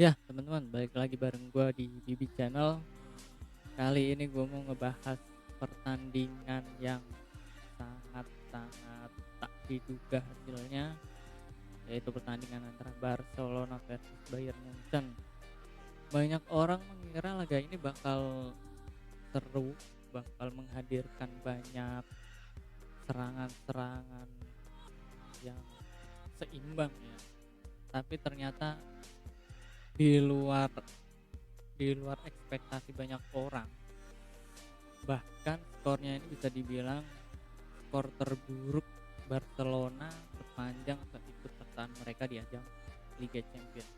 Ya, teman-teman, balik lagi bareng gua di Bibi Channel. Kali ini gua mau ngebahas pertandingan yang sangat-sangat tak diduga hasilnya, yaitu pertandingan antara Barcelona versus Bayern Munchen. Banyak orang mengira laga ini bakal seru, bakal menghadirkan banyak serangan-serangan yang seimbang ya. Tapi ternyata di luar di luar ekspektasi banyak orang. Bahkan skornya ini bisa dibilang skor terburuk Barcelona sepanjang keikutsertaan mereka di ajang Liga Champions.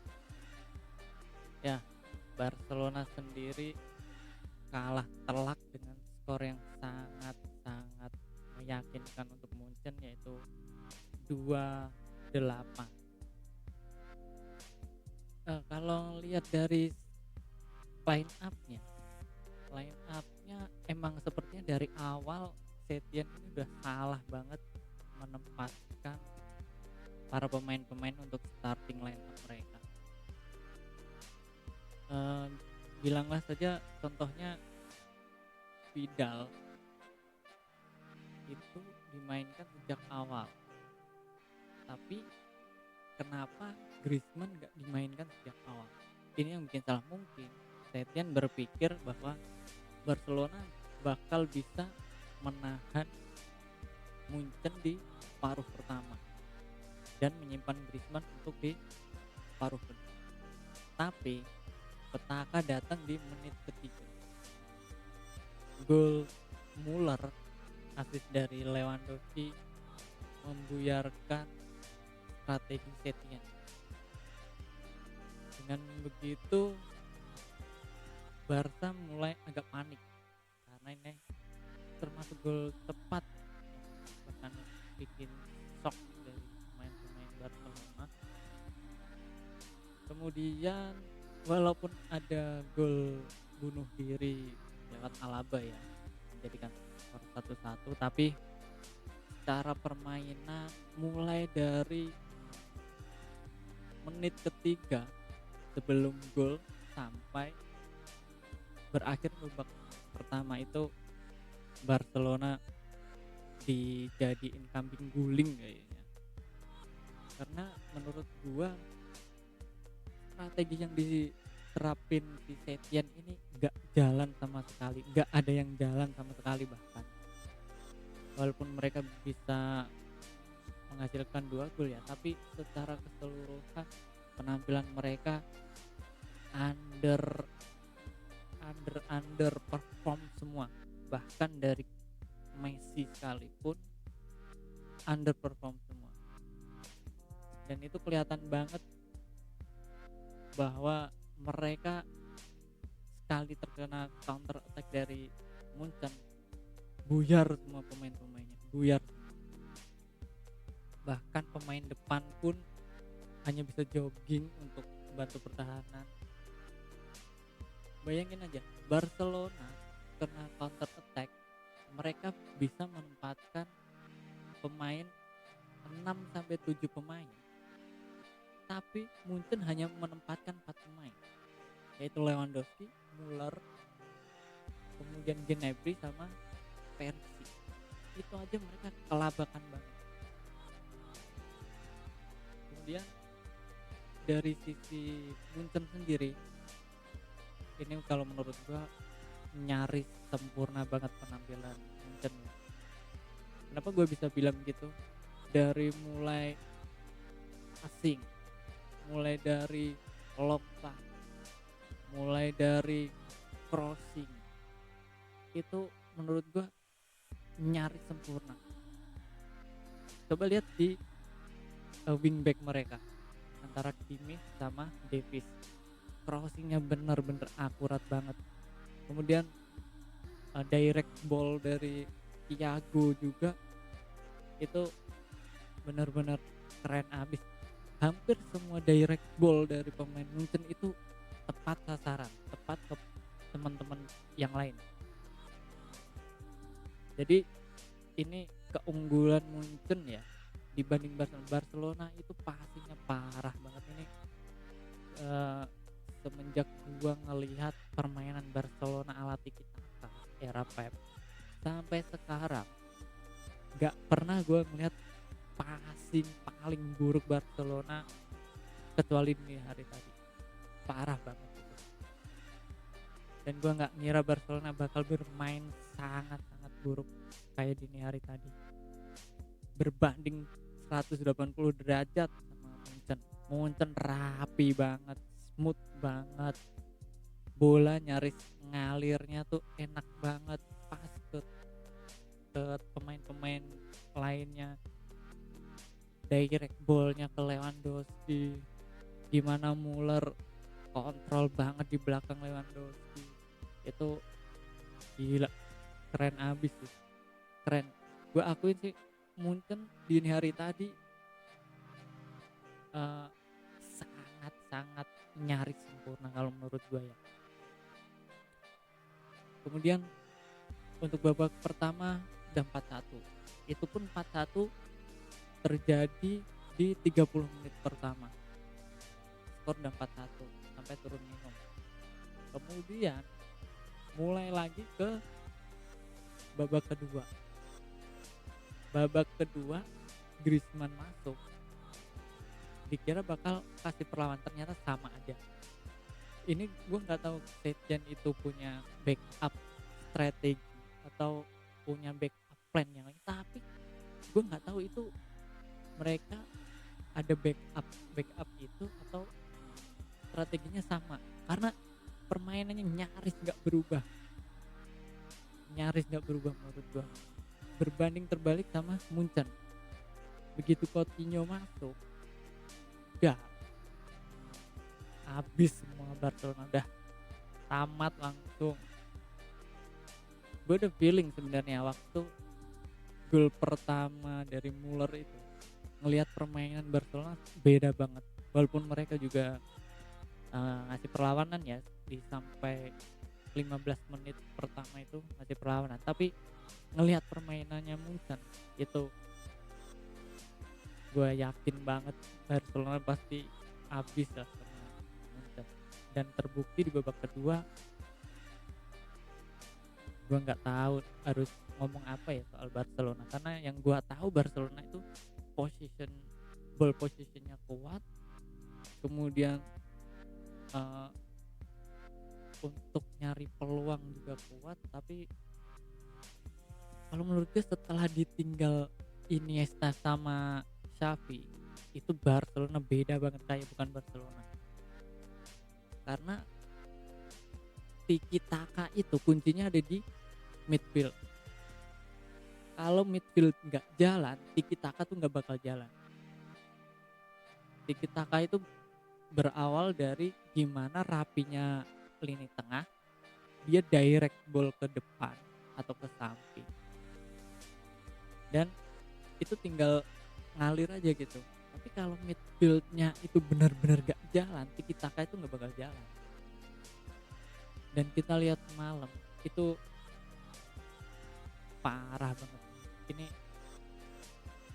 Ya, Barcelona sendiri kalah telak dengan skor yang sangat-sangat meyakinkan untuk Munchen, yaitu 2-8. Kalau lihat dari line up-nya, emang sepertinya dari awal Setien ini udah salah banget menempatkan para pemain-pemain untuk starting line up mereka. Eee, Bilanglah saja contohnya Vidal itu dimainkan sejak awal, tapi kenapa Griezmann nggak dimainkan sejak awal? Ini yang bikin salah. Mungkin Setien berpikir bahwa Barcelona bakal bisa menahan Munchen di paruh pertama dan menyimpan Griezmann untuk di paruh kedua. Tapi petaka datang di menit ketiga. Gol Muller, assist dari Lewandowski, membuyarkan strategi Setien. Dengan begitu Barca mulai agak panik karena ini termasuk gol tepat, bahkan bikin shock dari pemain-pemain Barcelona. Kemudian walaupun ada gol bunuh diri lewat Alaba ya, menjadikan skor 1-1, tapi secara permainan mulai dari menit ketiga sebelum gol sampai berakhir babak pertama itu Barcelona dijadiin kambing guling kayaknya. Karena menurut gua strategi yang diterapin si Setien ini nggak jalan sama sekali, nggak ada yang jalan sama sekali. Bahkan walaupun mereka bisa menghasilkan 2 gol ya, tapi secara keseluruhan penampilan mereka under underperform semua. Bahkan dari Messi sekalipun underperform semua. Dan itu kelihatan banget bahwa mereka sekali terkena counter attack dari Munchen, buyar semua pemain-pemainnya, buyar. Bahkan pemain depan pun hanya bisa jogging untuk membantu pertahanan. Bayangin aja, Barcelona kena counter attack, mereka bisa menempatkan pemain 6 sampai 7 pemain. Tapi Munchen hanya menempatkan 4 pemain, yaitu Lewandowski, Muller, kemudian Gnabry sama Perisic. Itu aja mereka kelabakan banget. Kemudian dari sisi Munchen sendiri, ini kalau menurut gua nyaris sempurna banget penampilan Munchen ya. Kenapa gua bisa bilang gitu? Dari mulai passing, mulai dari long pass, mulai dari crossing, itu menurut gua nyaris sempurna. Coba lihat di wingback mereka antara Kimmich sama Davis, crossingnya bener-bener akurat banget. Kemudian direct ball dari Thiago juga itu bener-bener keren abis. Hampir semua direct ball dari pemain Munchen itu tepat sasaran, tepat ke teman-teman yang lain. Jadi ini keunggulan Munchen ya dibanding Barcelona. Itu passingnya parah banget ini. semenjak gua ngelihat permainan Barcelona ala tiki taka era Pep sampai sekarang, nggak pernah gua ngelihat passing paling buruk Barcelona kecuali di hari tadi. Parah banget itu. Dan gua nggak ngira Barcelona bakal bermain sangat-sangat buruk kayak dini hari tadi. Berbanding 180 derajat sama Munchen. Munchen rapi banget, smooth banget. Bola nyaris ngalirnya tuh enak banget, pas ke pemain-pemain lainnya. Direct ballnya ke Lewandowski. Gimana Muller kontrol banget di belakang Lewandowski. Itu gila, keren abis sih, keren. Gue akuin sih Munchen dini hari tadi sangat-sangat nyaris sempurna kalau menurut gue ya. Kemudian untuk babak pertama udah 4-1, itu pun 4-1 terjadi di 30 menit pertama, skor udah 4-1 sampai turun minum. Kemudian mulai lagi ke babak kedua. Babak kedua Griezmann masuk, dikira bakal kasih perlawan, ternyata sama aja. Ini gue nggak tahu Setien itu punya backup strategi atau punya backup plan yang lain, tapi gue nggak tahu itu mereka ada backup itu atau strateginya sama, karena permainannya nyaris nggak berubah menurut gue, berbanding terbalik sama Munchen. Begitu Coutinho masuk, udah habis semua Barcelona, udah tamat langsung. Gue udah feeling sebenarnya waktu gol pertama dari Muller itu, ngelihat permainan Barcelona beda banget, walaupun mereka juga ngasih perlawanan ya di sampai 15 menit pertama itu ngasih perlawanan, tapi ngelihat permainannya Munchen itu gue yakin banget Barcelona pasti habis lah sama Munchen. Dan terbukti di babak kedua, gue nggak tahu harus ngomong apa ya soal Barcelona, karena yang gue tahu Barcelona itu ball positionnya kuat, kemudian untuk nyari peluang juga kuat. Tapi kalau menurut gue setelah ditinggal Iniesta sama Xavi, itu Barcelona beda banget, kayak bukan Barcelona. Karena tiki taka itu kuncinya ada di midfield. Kalau midfield nggak jalan, tiki taka tuh nggak bakal jalan. Tiki taka itu berawal dari gimana rapinya lini tengah, dia direct ball ke depan atau ke samping, dan itu tinggal ngalir aja gitu. Tapi kalau midfieldnya itu benar-benar gak jalan, tiki taka itu nggak bakal jalan. Dan kita lihat semalam itu parah banget.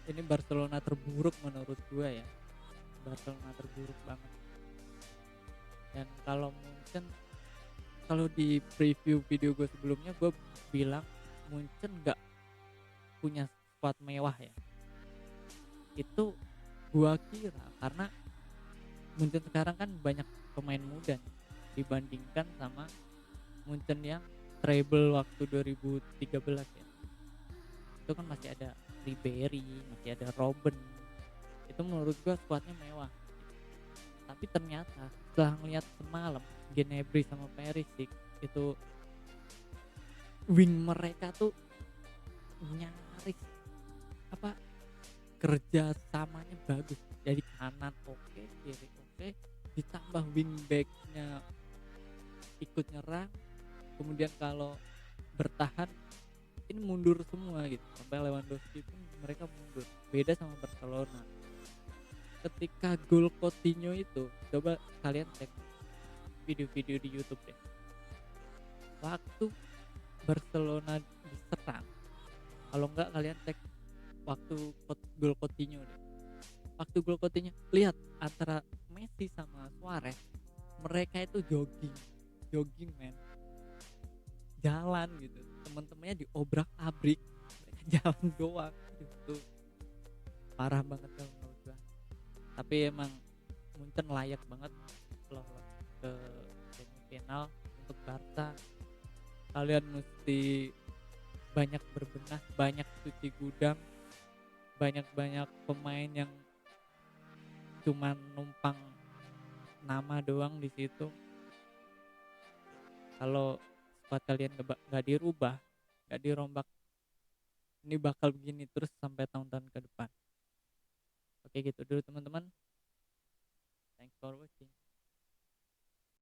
Ini Barcelona terburuk menurut gue ya, Barcelona terburuk banget. Dan kalau Munchen, kalau di preview video gue sebelumnya gue bilang Munchen gak punya squad mewah ya. Itu gue kira karena Munchen sekarang kan banyak pemain muda nih, dibandingkan sama Munchen yang treble waktu 2013 ya. Itu kan masih ada Ribery, masih ada Robben. Itu menurut gue squadnya mewah. Tapi ternyata setelah ngeliat semalam Gnabry sama Perisic, itu wing mereka tuh nyaris kerja samanya bagus. Jadi kanan oke, kiri oke, ditambah wing backnya ikut nyerang, kemudian kalau bertahan ini mundur semua gitu, sampai Lewandowski pun mereka mundur. Beda sama Barcelona. Ketika gol Coutinho itu, coba kalian cek video-video di YouTube deh. Waktu Barcelona diserang, kalau enggak kalian cek waktu gol Coutinho deh. Waktu gol Coutinho, lihat antara Messi sama Suarez mereka itu jogging, jogging men, jalan gitu, teman-temannya diobrak-abrik, mereka jalan doang. Itu parah banget kalau menurut gua. Tapi emang Munchen layak banget lolos ke semifinal. Untuk Barca, kalian mesti banyak berbenah, banyak cuci gudang, banyak-banyak pemain yang cuman numpang nama doang di situ. Kalau squad kalian nggak dirubah, nggak dirombak, ini bakal begini terus sampai tahun-tahun ke depan. Oke gitu dulu teman-teman. Thanks for watching.